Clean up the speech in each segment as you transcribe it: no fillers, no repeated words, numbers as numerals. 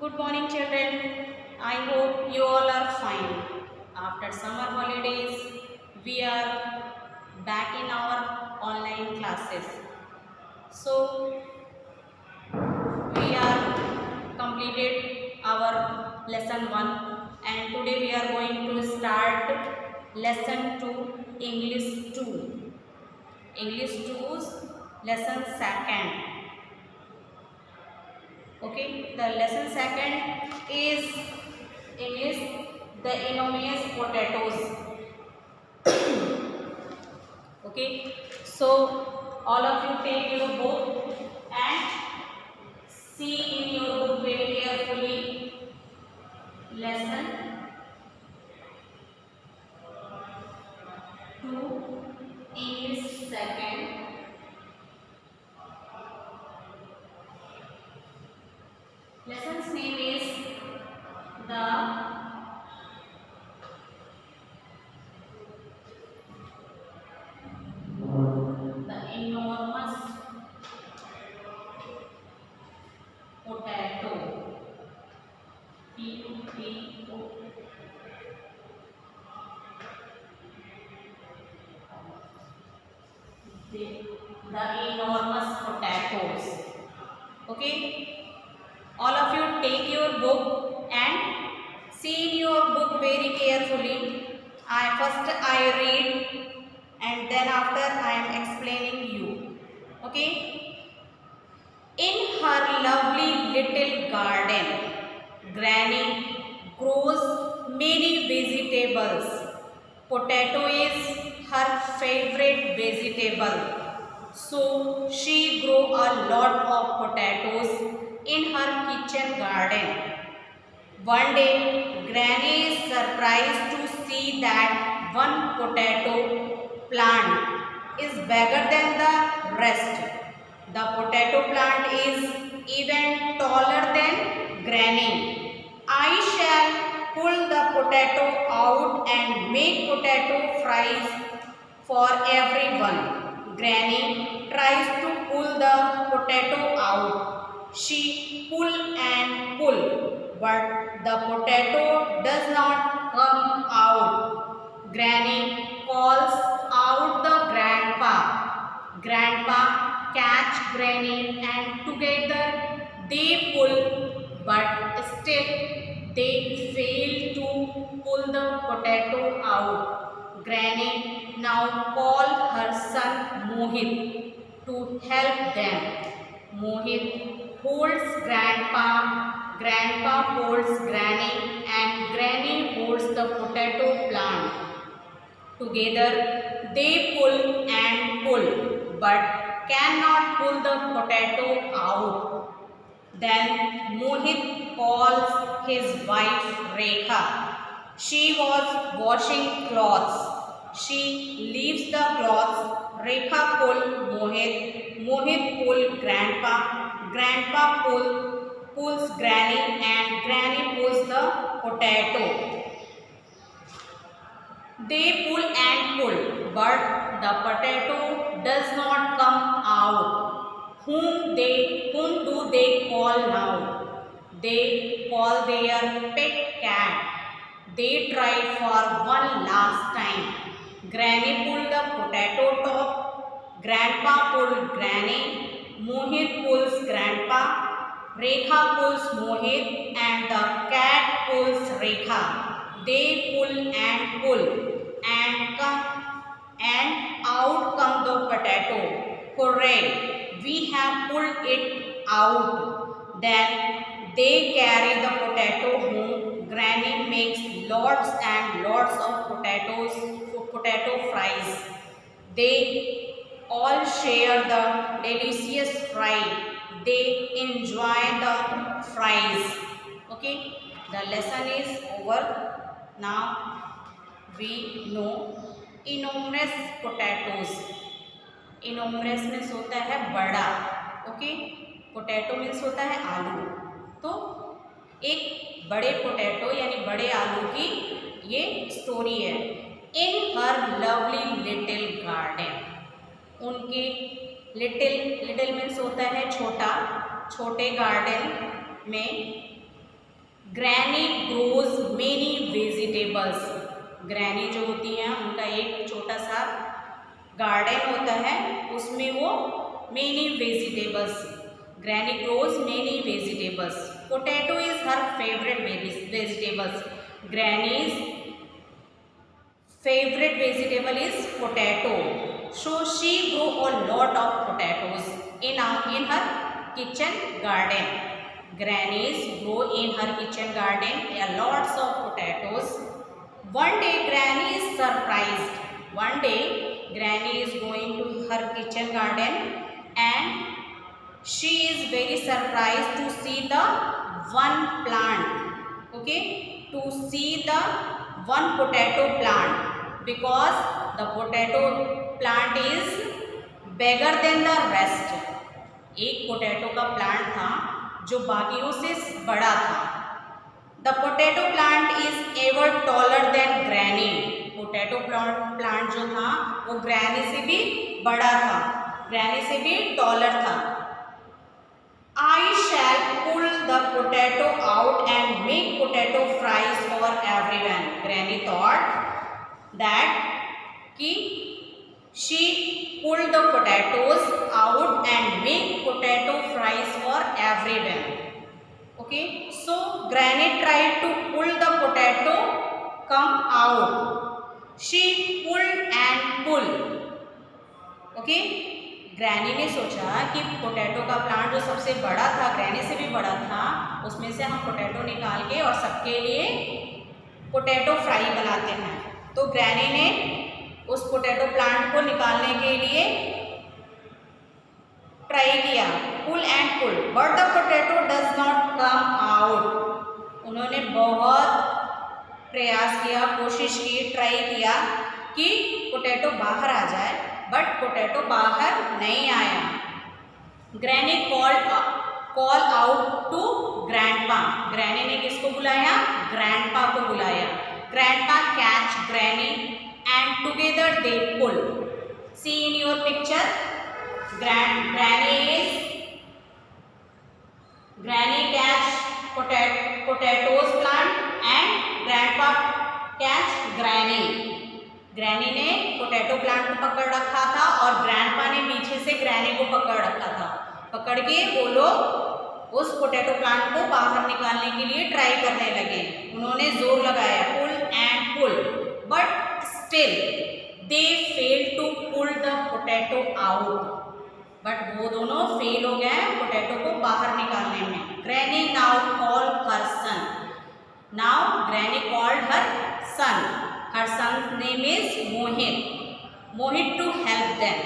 Good morning, children. I hope you all are fine. After summer holidays, we are back in our online classes. So, we are completed our lesson 1 and today we are going to start lesson 2, English 2. English 2's lesson 2nd. Okay, the lesson 2nd is English, the enormous potatoes. Okay, so all of you take your book and see in your book very carefully lesson 2, English 2nd. Lesson's name is the enormous potato. P-O. The enormous potatoes. Okay, all of you take your book and see in your book very carefully. I read and then after I am explaining you. Okay, in her lovely little garden, Granny grows many vegetables. Potato is her favorite vegetable. So she grew a lot of potatoes in her kitchen garden. One day, Granny is surprised to see that one potato plant is bigger than the rest. The potato plant is even taller than Granny. I shall pull the potato out and make potato fries for everyone. Granny tries to pull the potato out. She pull and pull, but the potato does not come out. Granny calls out the grandpa. Grandpa catch Granny and together they pull, but still they fail to pull the potato out. Granny now call her son Mohit to help them. Mohit holds grandpa, grandpa holds Granny and Granny holds the potato plant. Together they pull and pull but cannot pull the potato out. Then Mohit calls his wife Rekha. She was washing clothes. She leaves the clothes. Rekha pull Mohit. Mohit pull grandpa. Grandpa pulls Granny and Granny pulls the potato. They pull and pull, but the potato does not come out. Whom do they call now? They call their pet cat. They try for one last time. Granny pulled the potato top. Grandpa pulled Granny. Mohit pulls Grandpa. Rekha pulls Mohit and the cat pulls Rekha. They pull and pull and out come the potato. Hooray! We have pulled it out. Then they carry the potato home. Granny makes lots and lots of potato fries. They all share the delicious fry. They enjoy the fries. Okay, the lesson is over. Now we know enormous potatoes. Enormous means होता है बड़ा. Okay, potato means होता है आलू. तो एक बड़े potato यानी बड़े आलू की ये स्टोरी है. इन हर लवली लिटिल गार्डन. उनके लिटिल मीन्स होता है छोटा, छोटे गार्डन में granny grows many vegetables. Granny जो होती हैं उनका एक छोटा सा गार्डन होता है, उसमें वो many vegetables, granny grows many vegetables. Potato is her favourite vegetables. Grannies favorite vegetable is potato, so she grew a lot of potatoes in her kitchen garden. Grannies grow in her kitchen garden a lots of potatoes. One day Granny is surprised. One day Granny is going to her kitchen garden and she is very surprised to see the one plant, okay, to see the one potato plant, because the potato plant is bigger than the rest. एक potato का plant था जो बाकियों से बड़ा था। The potato plant is ever taller than Granny. Potato plant जो था वो ग्रैनी से भी बड़ा था, ग्रैनी से भी टॉलर था। I shall pull the potato out and make potato fries for everyone. Granny thought that she pulled the potatoes out and make potato fries for everyone. Okay, so Granny tried to pull the potato come out. She pulled and pulled. Okay, granny ने सोचा कि potato का plant जो सबसे बड़ा था, granny से भी बड़ा था, उसमें से हम पोटैटो निकाल के और सबके लिए पोटैटो फ्राई बनाते हैं। तो ग्रैनी ने उस पोटैटो प्लांट को निकालने के लिए ट्राई किया, pull and pull, but the potato does not come out. उन्होंने बहुत प्रयास किया, कोशिश की, ट्राई किया कि पोटैटो बाहर आ जाए, बट पोटैटो बाहर नहीं आया। Granny call out to grandpa. Granny ने किसको बुलाया? ग्रैंडपा को बुलाया। Grandpa catch granny and together they pull. See in your picture, granny catch potatoes plant and grandpa catch granny. Granny ने पोटैटो प्लांट को पकड़ रखा था और ग्रैंडपा ने पीछे से ग्रैनी को पकड़ रखा था। पकड़ के वो लोग उस पोटैटो प्लांट को बाहर निकालने के लिए ट्राई करने लगे। उन्होंने जोर लगाया, pull and pull, but still they fail to pull the potato out. But वो दोनों फेल हो गए पोटैटो को बाहर निकालने में। Granny now call her son. Now granny called her son. Her son's name is Mohit. Mohit to help them.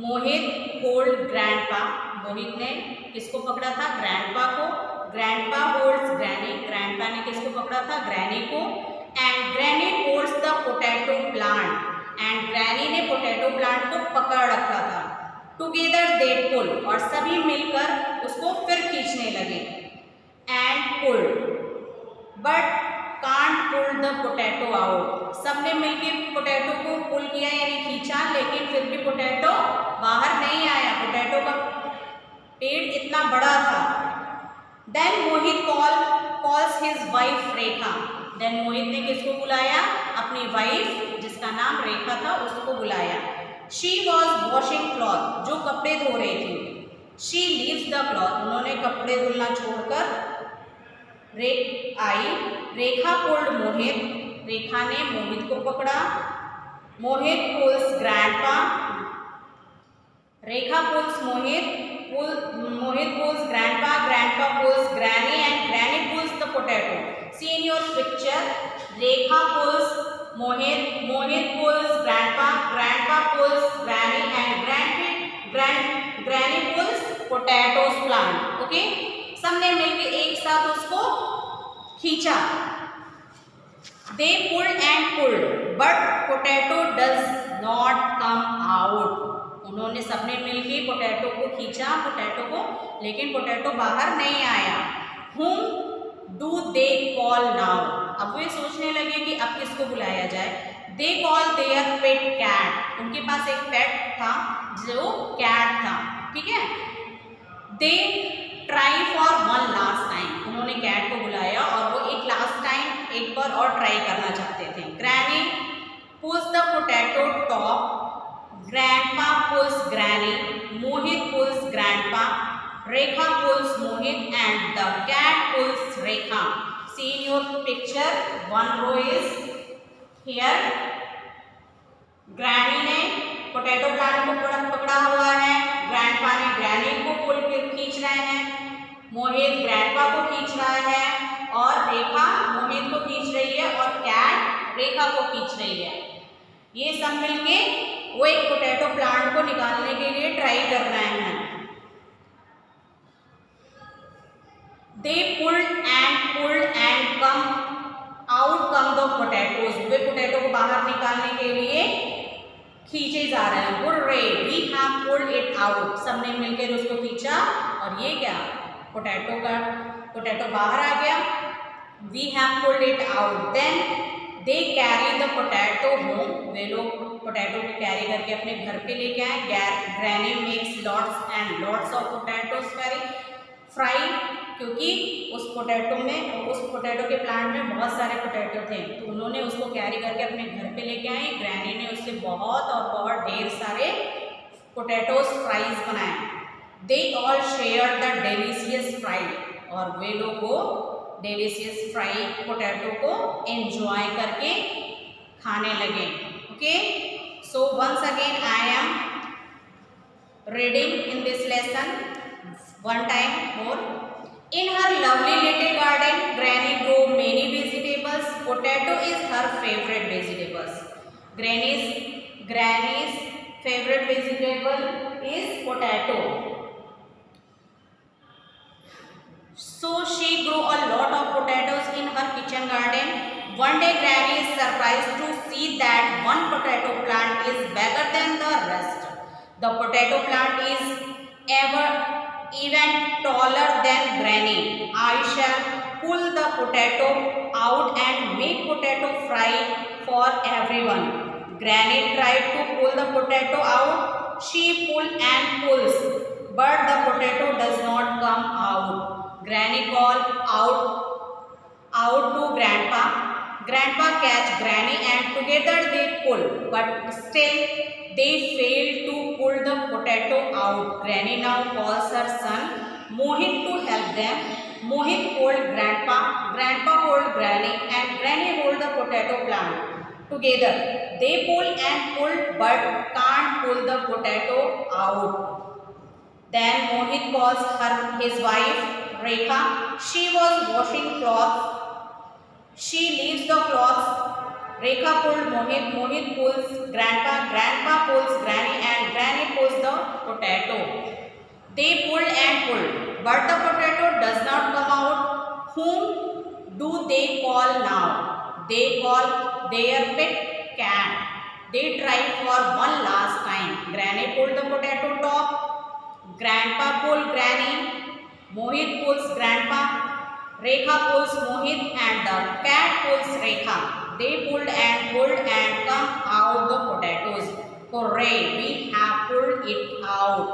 Mohit hold grandpa. मोहित ने किसको पकड़ा था? ग्रैंडपा को। Grandpa holds granny. ग्रैंडपा ने किसको पकड़ा था? ग्रैनी को। And granny holds the potato plant. And granny ने पोटैटो प्लांट को पकड़ रखा था। टुगेदर दे पुल, और सभी मिलकर उसको फिर खींचने लगे। And pull, but can't pull the potato out. सबने मिलकर पोटैटो को पुल किया यानी खींचा, लेकिन फिर भी पोटैटो बाहर नहीं आया। पोटैटो का पेड़ इतना बड़ा था। देन मोहित कॉल्स हिज वाइफ रेखा। देन मोहित ने किसको बुलाया? अपनी वाइफ जिसका नाम रेखा था उसको बुलाया। शी वॉज वॉशिंग क्लॉथ, जो कपड़े धो रही थी। शी लीव्स द क्लॉथ, उन्होंने कपड़े धुलना छोड़कर आई। रेखा पुल्ड मोहित, रेखा ने मोहित को पकड़ा। Mohit pulls grandpa, Rekha pulls Mohit pulls grandpa, grandpa pulls granny and granny pulls the potato. See in your picture, Rekha pulls Mohit pulls grandpa, grandpa pulls granny and granny pulls potatoes plant. Okay, सबने मिलकर एक साथ उसको खींचा। They pulled and pulled, but potato does not come out. उन्होंने सबने मिलकर potato को खींचा, पोटैटो को, लेकिन पोटैटो बाहर नहीं आया। Whom do they call now? अब वे सोचने लगे कि अब किसको बुलाया जाए। They call their pet cat. उनके पास एक पेट था जो कैट था, ठीक है। They try for one last time. इन्होंने कैट को बुलाया और वो एक लास्ट टाइम एक बार और ट्राई करना चाहते थे। Granny pulls the potato top, grandpa pulls granny, Mohit pulls grandpa, Rekha pulls Mohit and the cat pulls Rekha. See in your picture, one row is here. Granny ने पोटैटो प्लांट को पकड़ा हुआ है, ग्रैंडपा ने ग्रैनी को पुल खींच रहे हैं, मोहित ग्रैंडपा को खींच रहा है और रेखा मोहित को खींच रही है और कैट रेखा को खींच रही है। ये सब मिलके वो एक पोटैटो प्लांट को निकालने के लिए ट्राई कर रहे हैं। They pulled and come the potatoes. Way potato को बाहर निकालने के लिए खींचे जा रहे हैं। Hooray, we have pulled it out. सबने मिलकर उसको खींचा और ये क्या पोटैटो बाहर आ गया। We have pulled it out. Then they carry the potato home. वे लोग पोटैटो को कैरी करके अपने घर पे लेके आए। Granny makes lots of potatoes fry, क्योंकि उस पोटैटो के प्लांट में बहुत सारे पोटैटो थे, तो उन्होंने उसको कैरी करके अपने घर पे लेके आए। ग्रैनी ने उससे बहुत ढेर सारे पोटैटोस फ्राइज बनाए। They all share the delicious fry, और वे लोग वो डेलिशियस फ्राई पोटैटो को एंजॉय करके खाने लगे। Okay, so once again I am reading in this lesson one time more. In her lovely little garden, Granny grew many vegetables. Potato is her favorite vegetables. Granny's favorite vegetable is potato. So she grew a lot of potatoes in her kitchen garden. One day, Granny is surprised to see that one potato plant is bigger than the rest. The potato plant is even taller than Granny. I shall pull the potato out and make potato fry for everyone. Granny tried to pull the potato out. She pulls, but the potato does not come out. Granny called out to Grandpa. Grandpa catch Granny and together they pull, but still they fail to pull the potato out. Granny now calls her son Mohit to help them. Mohit hold Grandpa, Grandpa hold Granny, and Granny hold the potato plant. Together they pull and pull, but can't pull the potato out. Then Mohit calls his wife Rekha. She was washing clothes. She leaves the cloths. Rekha pulled Mohit, Mohit pulls Grandpa, Grandpa pulls Granny, and Granny pulls the potato. They pulled and pulled, but the potato does not come out. Whom do they call now? They call their pet cat. They try for one last time. Granny pulled the potato top. Grandpa pulled Granny. Mohit pulls Grandpa. Rekha pulls Mohit and the cat pulls Rekha. They pulled and come out the potatoes. Hooray, we have pulled it out.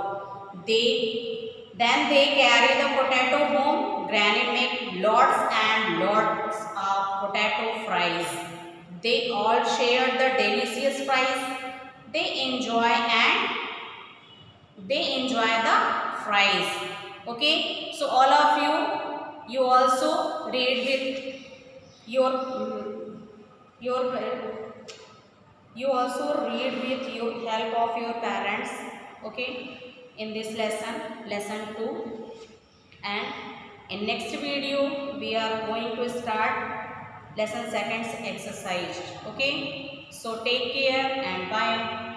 Then they carry the potato home. Granny make lots and lots of potato fries. They all share the delicious fries. They enjoy the fries. Okay, so all of you also read with your help of your parents, okay, in this lesson 2, and in next video we are going to start lesson 2 exercise. Okay, so take care and bye.